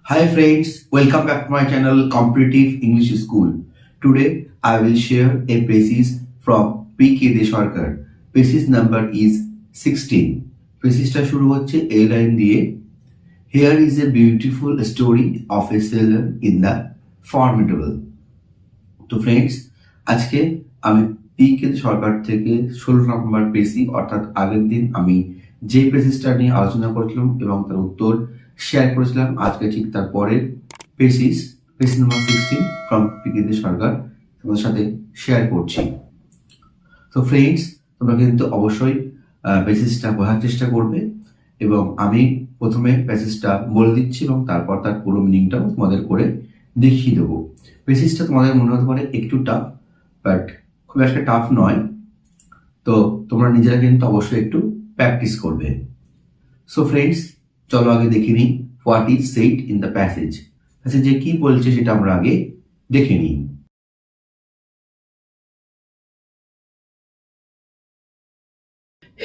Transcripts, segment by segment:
Hi friends, welcome back to my channel Competitive English School. Today I will share a passage from P.K. Desharkar. Passage number is 16. পেসিজটা শুরু হচ্ছে এই line দিয়ে, Here is a beautiful story of a sailor in the formidable. তো friends, আজকে আমি P.K. সরকার থেকে 16 নম্বর পেসি অর্থাৎ আগের দিন আমি যে পেসিজটা নিয়ে আলোচনা করেছিলাম এবং তার উত্তর শেয়ার করেছিলাম, আজকে ঠিক তার পরের পেসিজ নাম্বার 16 ফ্রম P.K. সরকার তোমাদের সাথে শেয়ার করছি। তো ফ্রেন্ডস, তোমরা কিন্তু অবশ্যই পেসিজটা বোঝার চেষ্টা করবে এবং আমি প্রথমে প্যাসেজটা বলে দিচ্ছি এবং তারপর তার পুরো মিনিংটাও তোমাদের করে দেখিয়ে দেবো। পেসিজটা তোমাদের মনে হতে পারে একটু টাফ, বাট খুব একটা টাফ নয়। তো তোমরা নিজেরা কিন্তু অবশ্যই একটু প্র্যাকটিস করবে। সো ফ্রেন্ডস, চলো আগে দেখে নিই what is said in the passage. প্যাসেজে কি বলছে সেটা আমরা আগে দেখে নিই।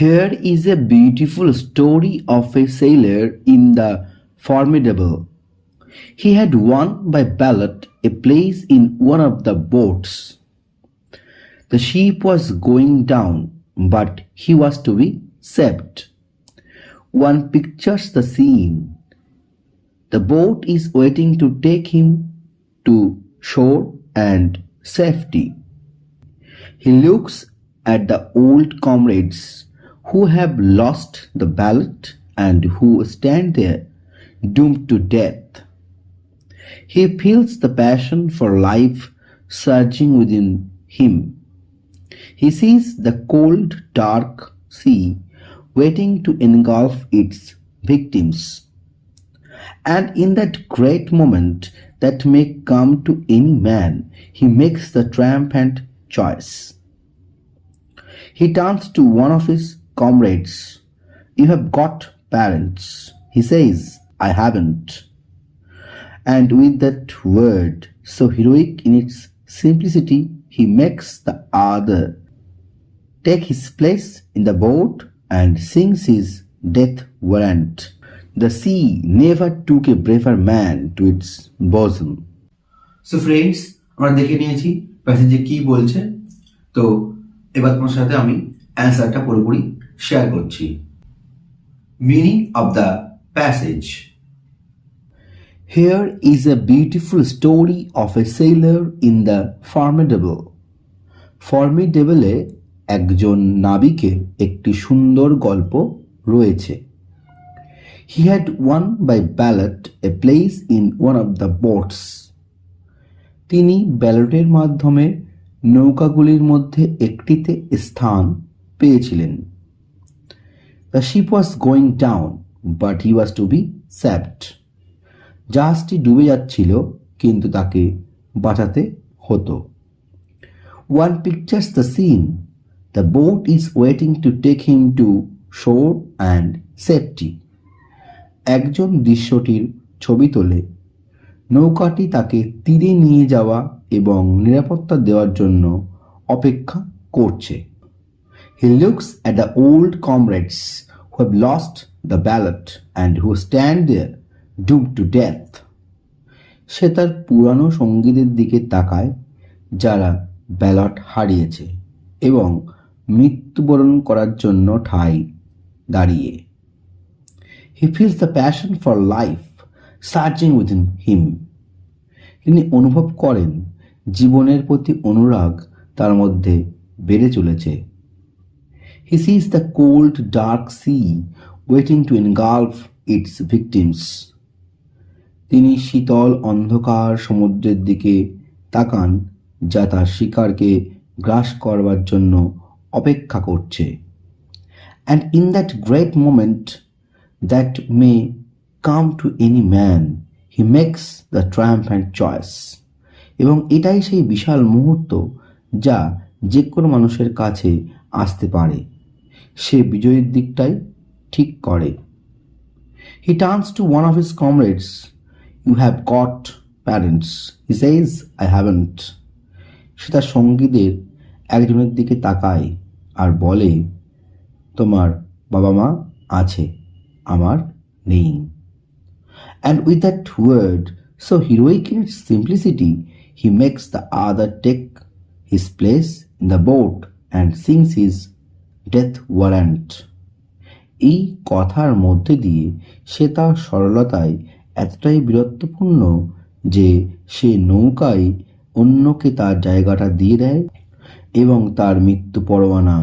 Here is a beautiful story of a sailor in the Formidable. He had won by ballot a place in one of the boats. The ship was going down, but he was to be saved. One pictures the scene. The boat is waiting to take him to shore and safety. He looks at the old comrades who have lost the ballot and who stand there doomed to death. He feels the passion for life surging within him. He sees the cold, dark sea waiting to engulf its victims. And in that great moment that may come to any man, he makes the triumphant choice. He turns to one of his comrades. You have got parents. He says, I haven't. And with that word, so heroic in its simplicity, he makes the other take his place in the boat and sings his death warrant. The sea never took a braver man to its bosom. So friends, আমরা দেখে নিয়েছি প্যাসেজে কি বলছে। তো এবার তোমার সাথে আমি অ্যান্সারটা পুরোপুরি শেয়ার করছি। Meaning of the passage. Here is a beautiful story of a sailor in the Formidable. Formidable-এ একজন নাবিকের একটি সুন্দর গল্প রয়েছে। He had won by ballot a place in one of the boats. তিনি ব্যালটের মাধ্যমে নৌকাগুলির মধ্যে একটিতে স্থান পেয়েছিলেন। The ship was going down, but he was to be saved. জাহাজটি ডুবে যাচ্ছিল, কিন্তু তাকে বাঁচাতে হতো। One pictures the scene. The boat is waiting to take him to shore and safety. একজন দৃশ্যটির ছবি তোলে। নৌকাটি তাকে তীরে নিয়ে যাওয়া এবং নিরাপত্তা দেওয়ার জন্য অপেক্ষা করছে। He looks at the old comrades who have lost the ballot and who stand there doomed to death. সে তার পুরানো সঙ্গীদের দিকে তাকায় যারা ব্যালট হারিয়েছে এবং মৃত্যুবরণ করার জন্য ঠাই দাঁড়িয়ে। He feels the passion for life surging within him. তিনি অনুভব করেন জীবনের প্রতি অনুরাগ তার মধ্যে বেড়ে চলেছে। He sees the cold, dark sea waiting to engulf its victims. তিনি শীতল অন্ধকার সমুদ্রের দিকে তাকান যা তার শিকারকে গ্রাস করবার জন্য অপেক্ষা করছে। And in that great moment that may come to any man, he makes the triumphant choice. এবং এটাই সেই বিশাল মুহূর্ত যা যে কোনো মানুষের কাছে আসতে পারে। সে বিজয়ীর দিকটাই ঠিক করে। He turns to one of his comrades. You have got parents. He says, I haven't. সে তার সঙ্গীদের একজনের দিকে তাকায় আর বলে, তোমার বাবা মা আছে, আমার নেই। And with that word, so heroic in its simplicity, he makes the other take his place in the boat and sings his death warrant. এই কথার মধ্যে দিয়ে সে তার সরলতায় এতটাই বীরত্বপূর্ণ যে সে নৌকায় অন্যকে তার জায়গাটা দিয়ে দেয় এবং তার মৃত্যু পরোয়ানা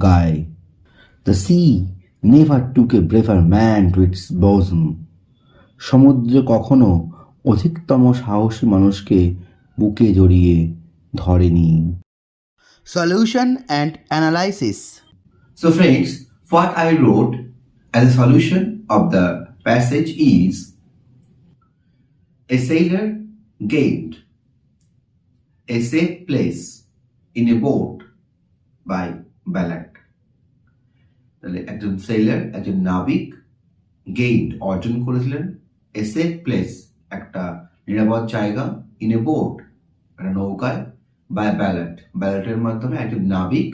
গায়। The sea never took a braver man to its bosom. সমুদ্র কখনো অধিকতম সাহসী মানুষকে বুকে জড়িয়ে ধরেনি। Solution and analysis. So friends, what I wrote as a solution of the passage is: a sailor gained a safe place in a boat by ballad. তাহলে একজন seller, একজন নাবিক গেইন্ড অর্জন করেছিলেন এ সেফ প্লেস একটা নিরাপদ জায়গা ইন এ বোট একটা নৌকায় বাই ব্যালেট ব্যালেটের মাধ্যমে একজন নাবিক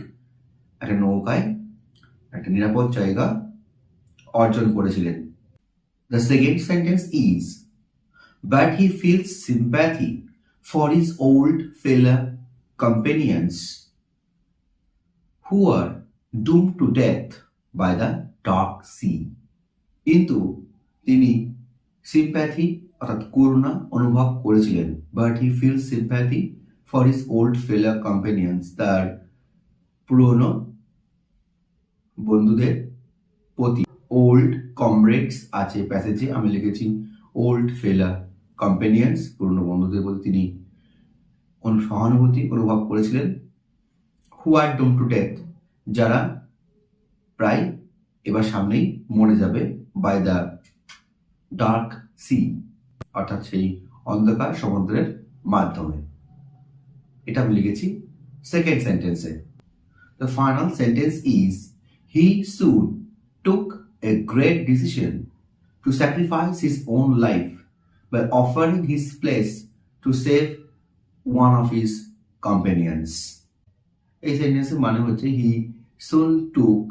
একটা নৌকায় একটা নিরাপদ জায়গা অর্জন করেছিলেন। The second sentence is but he feels sympathy for his old fellow companions who are doomed to death by the dark sea. কিন্তু তিনি সিম্প্যাথি অর্থাৎ করুণা অনুভব করেছিলেন। But he feel sympathy for his old fellow companions, তার পুরনো বন্ধুদের প্রতি। ওল্ড কমরেডস আছে প্যাসেজে, আমি লিখেছি ওল্ড ফেলার কম্পেনিয়ন্স, পুরনো বন্ধুদের প্রতি তিনি সহানুভূতি অনুভব করেছিলেন। হু আর ডুম টু ডেথ, যারা প্রায় এবার সামনেই মরে যাবে, বাই দ্য ডার্ক সি, অর্থাৎ সেই অন্ধকার সমুদ্রের মাধ্যমে। এটা আমি লিখেছি সেকেন্ড সেন্টেন্সে। The final sentence is he soon took a great decision to sacrifice his own life by offering his place to save one of his companions. এই সেন্টেন্সের মানে হচ্ছে হি soon took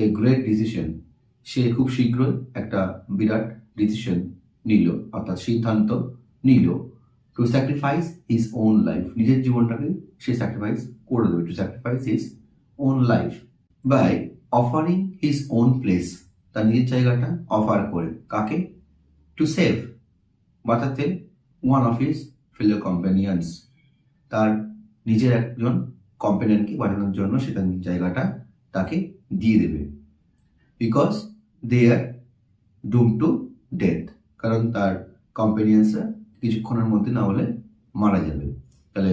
a great decision, সে খুব শীঘ্রই একটা বিরাট decision নিল, অর্থাৎ সিদ্ধান্ত নিল, to sacrifice his own life, নিজের জীবনটাকে সে স্যাক্রিফাইস করে দেবে, to sacrifice his own life by offering his own place, তার নিজের জায়গাটা অফার করে, কাকে? টু সেভ, বাঁচাতে, one of his fellow companions, তার নিজের একজন কম্পেনিয়নকে বাঁচানোর জন্য সে তার জায়গাটা তাকে দিয়ে দেবে। Because they are doom to death, কারণ তার কম্পেনিয়ন্সরা কিছুক্ষণের মধ্যে না হলে মারা যাবে। তাহলে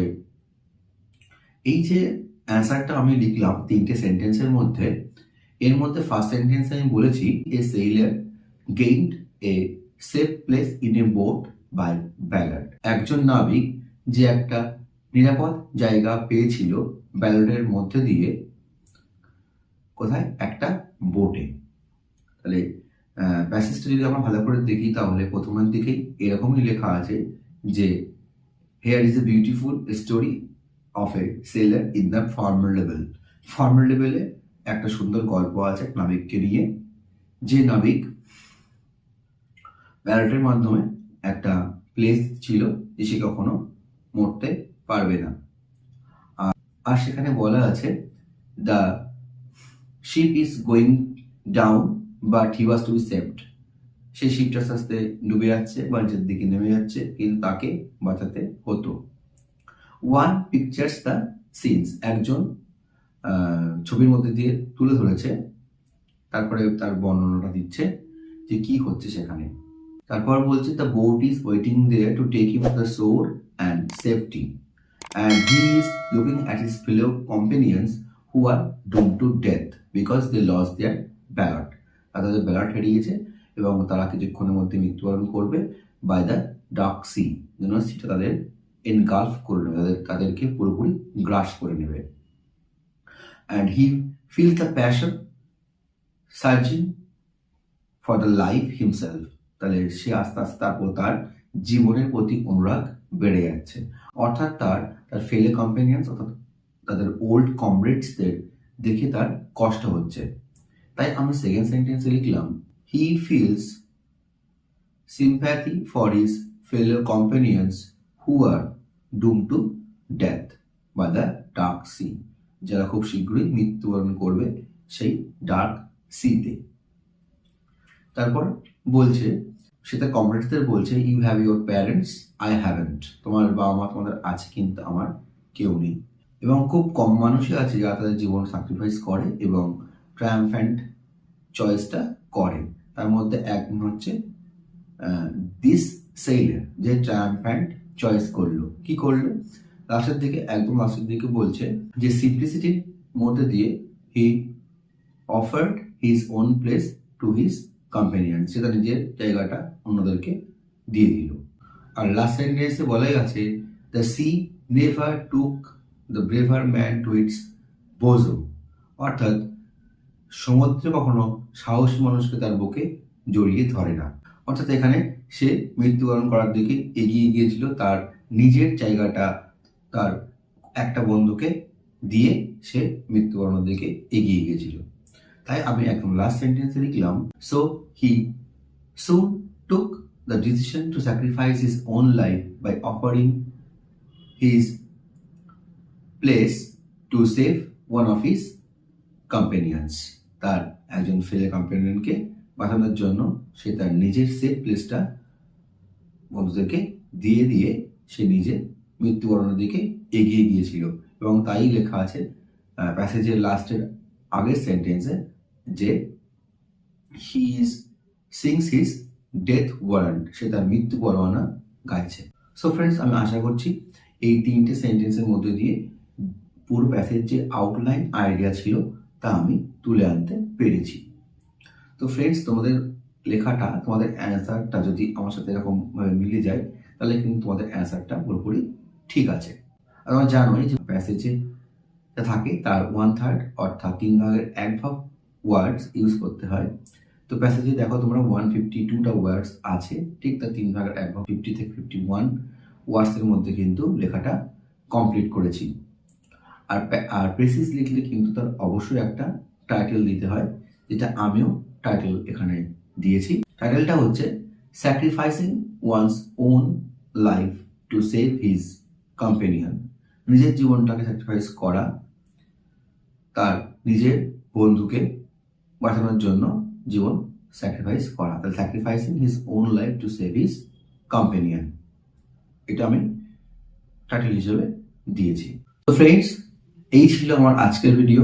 এই যে অ্যান্সারটা আমি লিখলাম তিনটে সেন্টেন্সের মধ্যে, এর মধ্যে ফার্স্ট সেন্টেন্সে আমি বলেছি a sailor gained a safe place in a boat by ballad, একজন নাবিক যে একটা নিরাপদ জায়গা পেয়েছিল ব্যালাডের মধ্যে দিয়ে, কোথায়? একটা বোটে। তাহলে প্যাসেজটা যদি আমরা ভালো করে দেখি তাহলে প্রথমের দিকেই এরকমই লেখা আছে যে here is a beautiful story of a sailor in the formidable. ফর্মিডেবলে একটা সুন্দর গল্প আছে নাবিককে নিয়ে, যে নাবিক ব্যালেটের মাধ্যমে একটা প্লেস ছিল যে সে কখনো মরতে পারবে না। আর সেখানে বলা আছে the ship is going down but he was to be saved, সেই শিপটা আস্তে আস্তে ডুবে যাচ্ছে বা নিচের দিকে নেমে যাচ্ছে, কিন্তু তাকে বাঁচাতে হতো। ওয়ান পিকচার্স দ্য সিনস, একজন ছবির মধ্যে দিয়ে তুলে ধরেছে, তারপরে তার বর্ণনাটা দিচ্ছে যে কি হচ্ছে সেখানে। তারপর বলছে the boat is waiting there to take him to the shore and safety and he is looking at his fellow companions who are doomed to death because they lost their ballot, তাদের ballot হারিয়েছে এবং তারা কিছুক্ষণের মধ্যে মৃত্যুবরণ করবে by the dark C, যেন সেটা তাদের এনগালফ করে নেবে, তাদেরকে পুরোপুরি গ্রাস করে নেবে। And he feel the passion searching for the life himself, তাহলে সে আস্তে আস্তে তারপর তার জীবনের প্রতি অনুরাগ বেড়ে যাচ্ছে, অর্থাৎ তার ফেলে কম্পেনিয়ন্স অর্থাৎ তাদের ওল্ড কমরেডসদের দেখে তার কষ্ট হচ্ছে। তাই আমি সেকেন্ড সেন্টেন্সে লিখলাম he feels sympathy for his fellow companions who are doomed to death by the dark sea, যারা খুব শীঘ্রই মৃত্যুবরণ করবে সেই ডার্ক সিতে। তারপর বলছে, সে তার কমরেডসদের বলছে, you have your parents, I haven't, তোমার বাবা মা তোমাদের আছে কিন্তু আমার কেউ নেই। এবং খুব কম মানুষই আছে যারা তাদের জীবন স্যাক্রিফাইস করে এবং ট্রায়াম্ফ্যান্ট চয়েসটা করে। তার মধ্যে একজন হচ্ছে দিস সেইলার, যে ট্রায়াম্ফ্যান্ট চয়েস করলো। কি করলো? লাস্টের দিকে, একদম লাস্টের দিকে বলছে যে সিম্পলিসিটির মধ্যে দিয়ে he offered his own place to his companion, সে তার নিজের জায়গাটা অন্যদেরকে দিয়ে দিল। আর লাস্ট সেন্টেন্সে বলাই আছে, the sea never took the braver man to its bosom, অর্থাৎ সমুদ্রে কখনো সাহসী মানুষকে তার বুকে জড়িয়ে ধরে না। অর্থাৎ এখানে সে মৃত্যুবরণ করার দিকে এগিয়ে গিয়েছিল, তার নিজের জায়গাটা তার একটা বন্ধুকে দিয়ে সে মৃত্যুবরণের দিকে এগিয়ে গিয়েছিল। তাই আমি একদম লাস্ট সেন্টেন্সে লিখলাম, so he soon took the decision to sacrifice his own life by offering his place to save one of his companions, তার একজন ফেলে কম্পেনিয়নকে বাঁচানোর জন্য সে তার নিজের সেফ প্লেসটা বন্ধুদেরকে দিয়ে দিয়ে সে নিজে মৃত্যুবরণের দিকে এগিয়ে গিয়েছিল। এবং তাই লেখা আছে প্যাসেজের লাস্টের আগের সেন্টেন্সে যে he is sings his death warrant, সে তার মৃত্যু পরোয়ানা গাইছে। সো ফ্রেন্ডস, আমি আশা করছি এই তিনটে সেন্টেন্সের মধ্যে দিয়ে পুরো প্যাসেজ যে আউটলাইন আইডিয়া ছিল তা আমি তুলে আনতে পেরেছি। তো ফ্রেন্ডস, তোমাদের লেখাটা, তোমাদের অ্যান্সারটা যদি আমার সাথে এরকমভাবে মিলে যায় তাহলে কিন্তু তোমাদের অ্যান্সারটা পুরোপুরি ঠিক আছে। আর তোমরা জানোই যে প্যাসেজে থাকে তার 1/3 অর্থাৎ 3/1 ওয়ার্ডস ইউজ করতে হয়। তো প্যাসেজে দেখো তোমরা 152টা ওয়ার্ডস আছে, ঠিক তার 3/1 50 থেকে 51 ওয়ার্ডসের মধ্যে কিন্তু লেখাটা কমপ্লিট করেছি। আর প্রেসিস লিখলে কিন্তু তার অবশ্যই একটা টাইটেল দিতে হয়, যেটা আমিও টাইটেল এখানে দিয়েছি। টাইটেলটা হচ্ছে sacrificing one's own life to save his companion, নিজের জীবনটাকে স্যাক্রিফাইস করা তার নিজের বন্ধুকে বাঁচানোর জন্য জীবন স্যাক্রিফাইস করা, তাহলে sacrificing his own life to save his companion, এটা আমি টাইটেল হিসেবে দিয়েছি। তো ফ্রেন্ডস, এই ছিল আমার আজকের ভিডিও।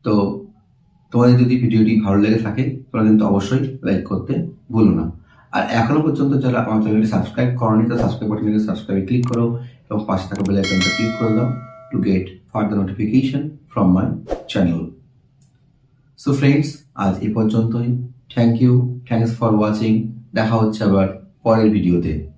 তো তোমাদের যদি ভিডিওটি ভালো লেগে থাকে তোমরা কিন্তু অবশ্যই লাইক করতে ভুলো না। আর এখনো পর্যন্ত যারা আমার চ্যানেলটি সাবস্ক্রাইব করোনি, তো সাবস্ক্রাইব বাটনে সাবস্ক্রাইবে ক্লিক করো এবং পাশে থাকা বেল আইকনটা ক্লিক করে দাও to get further notification from my channel. So friends, আজ এই পর্যন্তই। Thanks for watching. দেখা হচ্ছে আবার পরের ভিডিওতে।